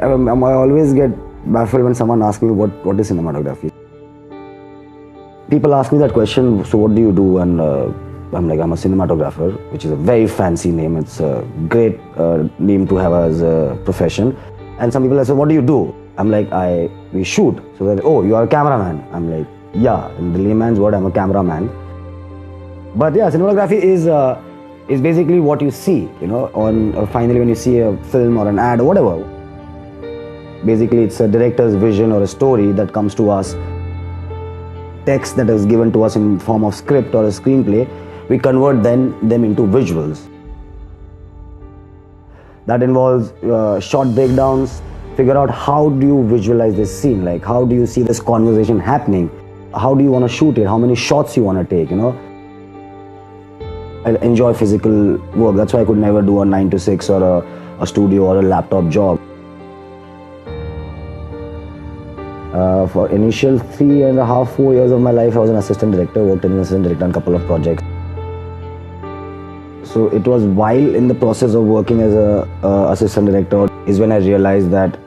I always get baffled when someone asks me what is cinematography. People ask me that question, so what do you do? And I'm like, I'm a cinematographer, which is a very fancy name. It's a great name to have as a profession. And some people say, what do you do? I'm like, we shoot. So they're like, oh, you are a cameraman. I'm like, yeah, in the layman's word, I'm a cameraman. But yeah, cinematography is basically what you see, on finally when you see a film or an ad or whatever. Basically, it's a director's vision or a story that comes to us, text that is given to us in form of script or a screenplay. We convert them into visuals. That involves short breakdowns, figure out how do you visualize this scene, like how do you see this conversation happening, how do you want to shoot it, how many shots you want to take, I enjoy physical work. That's why I could never do a 9 to 6 or a studio or a laptop job. For initial 3.5, 4 years of my life, I was an assistant director, worked as an assistant director on a couple of projects. So it was while in the process of working as a assistant director is when I realized that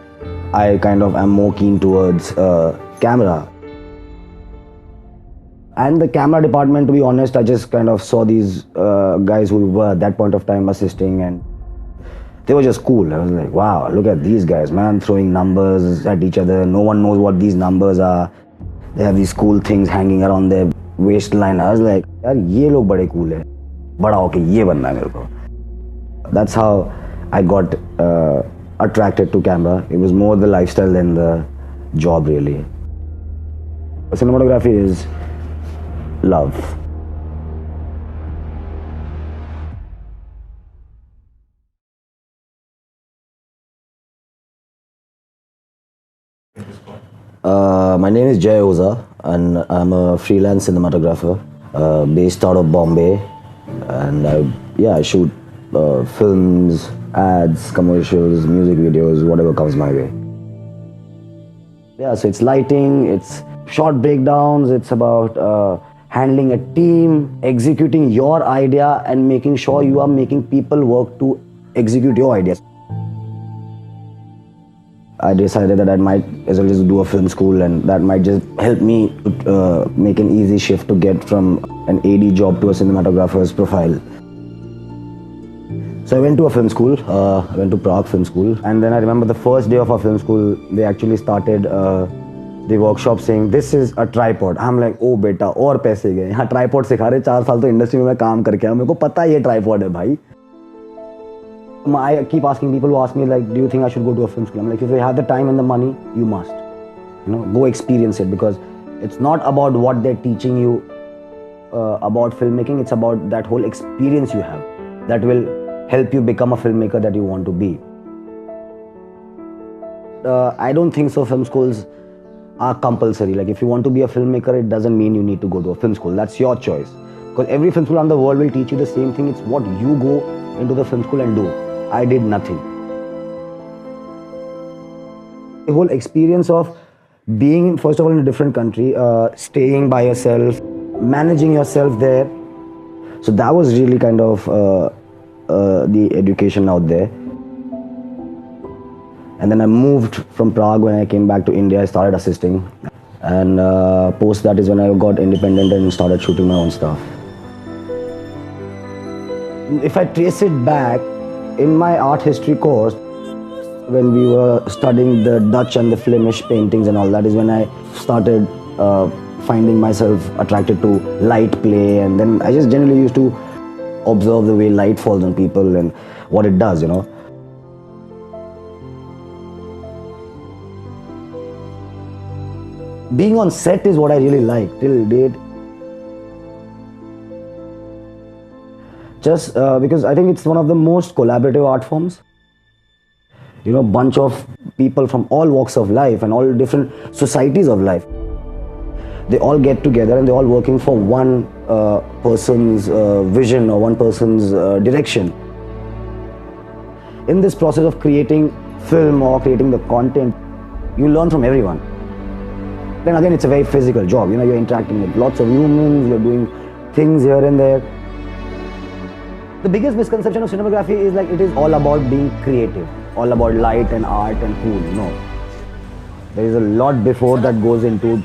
I kind of am more keen towards camera. And the camera department, to be honest, I just kind of saw these guys who were at that point of time assisting, and they were just cool. I was like, wow, look at these guys, man, throwing numbers at each other. No one knows what these numbers are. They have these cool things hanging around their waistline. I was like, yaar, ye log bade cool hai. Bada hoke ye banna hai mere ko. That's how I got attracted to camera. It was more the lifestyle than the job, really. Cinematography is love. My name is Jay Oza, and I'm a freelance cinematographer based out of Bombay. And I shoot films, ads, commercials, music videos, whatever comes my way. Yeah, so it's lighting, it's short breakdowns, it's about handling a team, executing your idea, and making sure you are making people work to execute your ideas. I decided that I might as well just do a film school, and that might just help me to make an easy shift to get from an AD job to a cinematographer's profile. So I went to a film school, I went to Prague Film School, and then I remember the first day of our film school, they actually started the workshop saying, this is a tripod. I'm like, oh beta, और पैसे गए, यहाँ tripod सिखा रहे, 4 साल तो industry में मैं काम करके आया, मेरे को पता है ये tripod है भाई. I keep asking people who ask me, like, do you think I should go to a film school? I'm like, if you have the time and the money, you must. Go experience it, because it's not about what they're teaching you about filmmaking. It's about that whole experience you have that will help you become a filmmaker that you want to be. I don't think so film schools are compulsory. Like, if you want to be a filmmaker, it doesn't mean you need to go to a film school. That's your choice. Because every film school around the world will teach you the same thing. It's what you go into the film school and do. I did nothing. The whole experience of being, first of all, in a different country, staying by yourself, managing yourself there. So that was really kind of the education out there. And then I moved from Prague. When I came back to India, I started assisting. And post that is when I got independent and started shooting my own stuff. If I trace it back, in my art history course, when we were studying the Dutch and the Flemish paintings and all, that is when I started finding myself attracted to light play, and then I just generally used to observe the way light falls on people and what it does, Being on set is what I really like till date. Just because I think it's one of the most collaborative art forms. Bunch of people from all walks of life and all different societies of life. They all get together and they're all working for one person's vision or one person's direction. In this process of creating film or creating the content, you learn from everyone. Then again, it's a very physical job. You're interacting with lots of humans, you're doing things here and there. The biggest misconception of cinematography is like it is all about being creative. all about light and art and cool. No. There is a lot before that goes into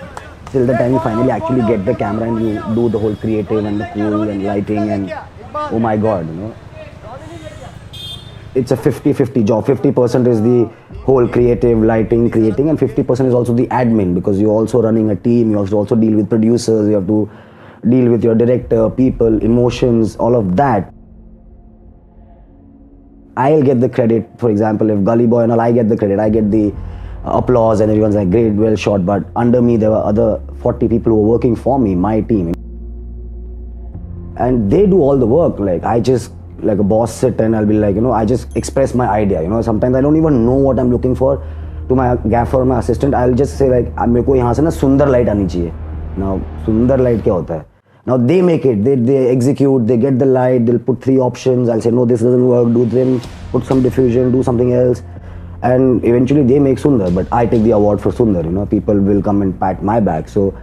till the time you finally actually get the camera and you do the whole creative and the cool and lighting and oh my god, you know. It's a 50-50 job. 50% is the whole creative lighting, creating, and 50% is also the admin because you're also running a team. You have to also deal with producers. You have to deal with your director, people, emotions, all of that. I'll get the credit. For example, if Gully Boy and all, I get the credit. I get the applause and everyone's like, great, well shot. But under me, there were other 40 people who were working for me, my team. And they do all the work. Like I just, like a boss sit and I'll be like, you know, I just express my idea. You know, sometimes I don't even know what I'm looking for. To my gaffer or my assistant, I'll just say like, मेरे को यहाँ से ना सुंदर light आनी चाहिए. Now, सुंदर light क्या होता है? Now they make it, they execute, they get the light, they'll put 3 options. I'll say, no, this doesn't work, do them, put some diffusion, do something else. And eventually they make Sundar, but I take the award for Sundar, you know, people will come and pat my back. So,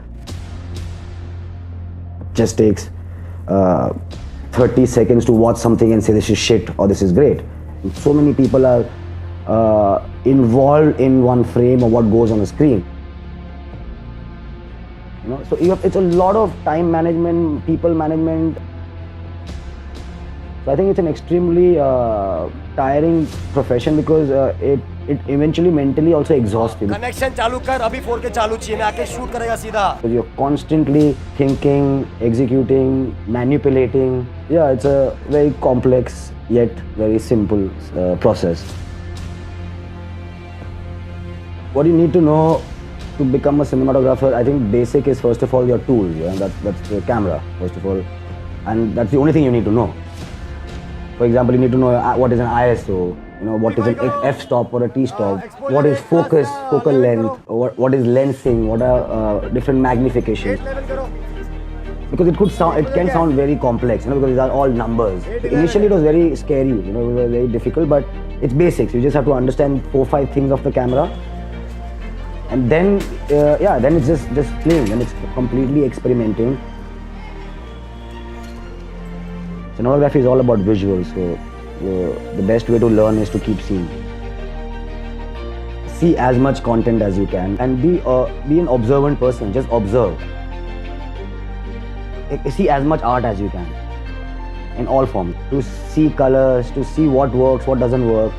just takes 30 seconds to watch something and say this is shit or this is great. So many people are involved in one frame or what goes on the screen. You know, so it's a lot of time management, people management. So I think it's an extremely tiring profession because it eventually mentally also exhausts you. Connection चालू कर अभी 4K चालू चाहिए मैं आके shoot करेगा सीधा. So you're constantly thinking, executing, manipulating. Yeah, it's a very complex yet very simple process. What you need to know to become a cinematographer, I think basic is first of all your tools. Yeah? That's the camera first of all, and that's the only thing you need to know. For example, you need to know what is an ISO, you know, what is an f-stop or a t-stop, what is focus, focal length, what is lensing, what are different magnifications. Because it can sound very complex, you know, because these are all numbers. Initially it was very scary, you know, it was very difficult, but it's basics. You just have to understand 4-5 things of the camera. And then, then it's just playing, and it's completely experimenting. Cinematography is all about visuals, so the best way to learn is to keep seeing. See as much content as you can and be an observant person, just observe. See as much art as you can, in all forms. To see colors, to see what works, what doesn't work.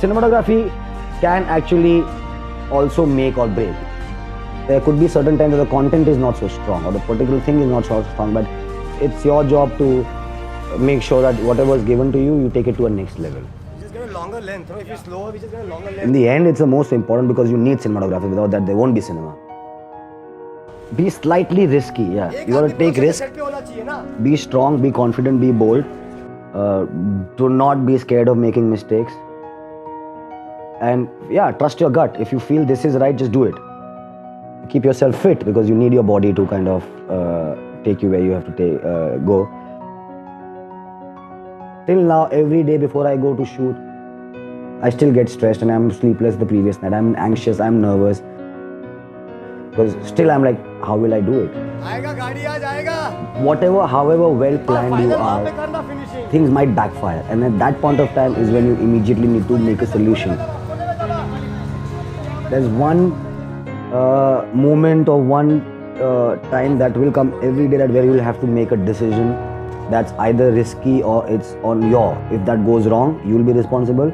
Cinematography can actually also make or break. There could be certain times that the content is not so strong or the particular thing is not so strong, but it's your job to make sure that whatever is given to you, you take it to a next level. Just get a longer length. If it's slower, we just get a longer length. In the end, it's the most important because you need cinematography. Without that, there won't be cinema. Be slightly risky, yeah. You gotta take risk. Be strong, be confident, be bold. Do not be scared of making mistakes. And yeah, trust your gut. If you feel this is right, just do it. Keep yourself fit because you need your body to kind of take you where you have to go. Till now, every day before I go to shoot, I still get stressed and I'm sleepless the previous night. I'm anxious, I'm nervous. Because still I'm like, how will I do it? Whatever, however well planned you are, things might backfire. And at that point of time is when you immediately need to make a solution. There's one moment or one time that will come every day that where you will have to make a decision that's either risky or it's on your. If that goes wrong, you will be responsible,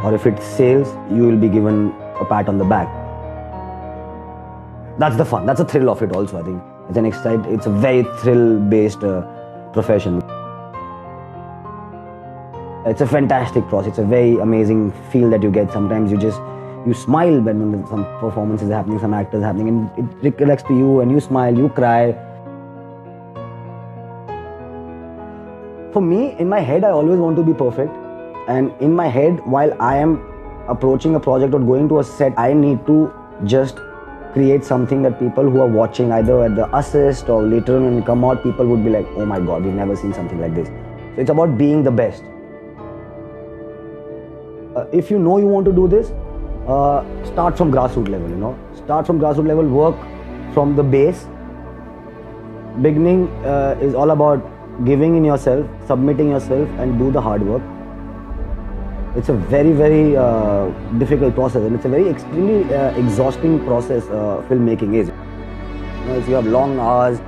or if it sails, you will be given a pat on the back. That's the fun. That's the thrill of it also, I think. It's a very thrill-based profession. It's a fantastic process. It's a very amazing feel that you get. Sometimes you smile when some performance is happening, some actors happening, and it recollects to you and you smile, you cry. For me, in my head, I always want to be perfect. And in my head, while I am approaching a project or going to a set, I need to just create something that people who are watching either at the assist or later on when we come out, people would be like, oh my God, we've never seen something like this. So it's about being the best. If you know you want to do this, start from grassroots level, you know. Start from grassroots level, work from the base. Beginning is all about giving in yourself, submitting yourself, and do the hard work. It's a very, very difficult process, and it's a very extremely exhausting process. Filmmaking is. If you have long hours,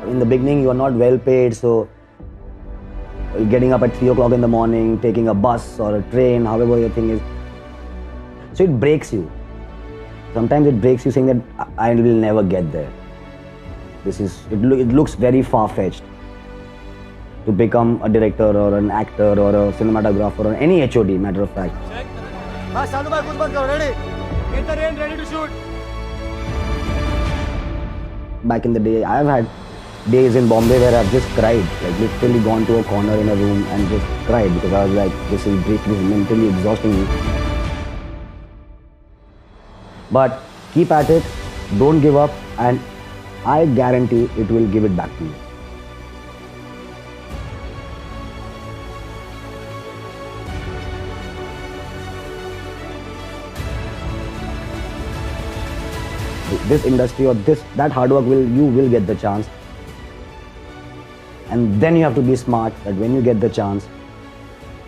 in the beginning you are not well paid, so getting up at 3 o'clock in the morning, taking a bus or a train, however your thing is. So it breaks you. Sometimes it breaks you saying that I will never get there. It looks very far-fetched to become a director or an actor or a cinematographer or any HOD, matter of fact. हाँ शानू भाई कुछ मत करो ready get the rain ready to shoot Back in the day, I've had days in Bombay where I've just cried, like literally gone to a corner in a room and just cried because I was like, this is mentally exhausting me. But keep at it, don't give up, and I guarantee it will give it back to you. This industry or that hard work you will get the chance, and then you have to be smart that when you get the chance,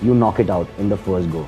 you knock it out in the first go.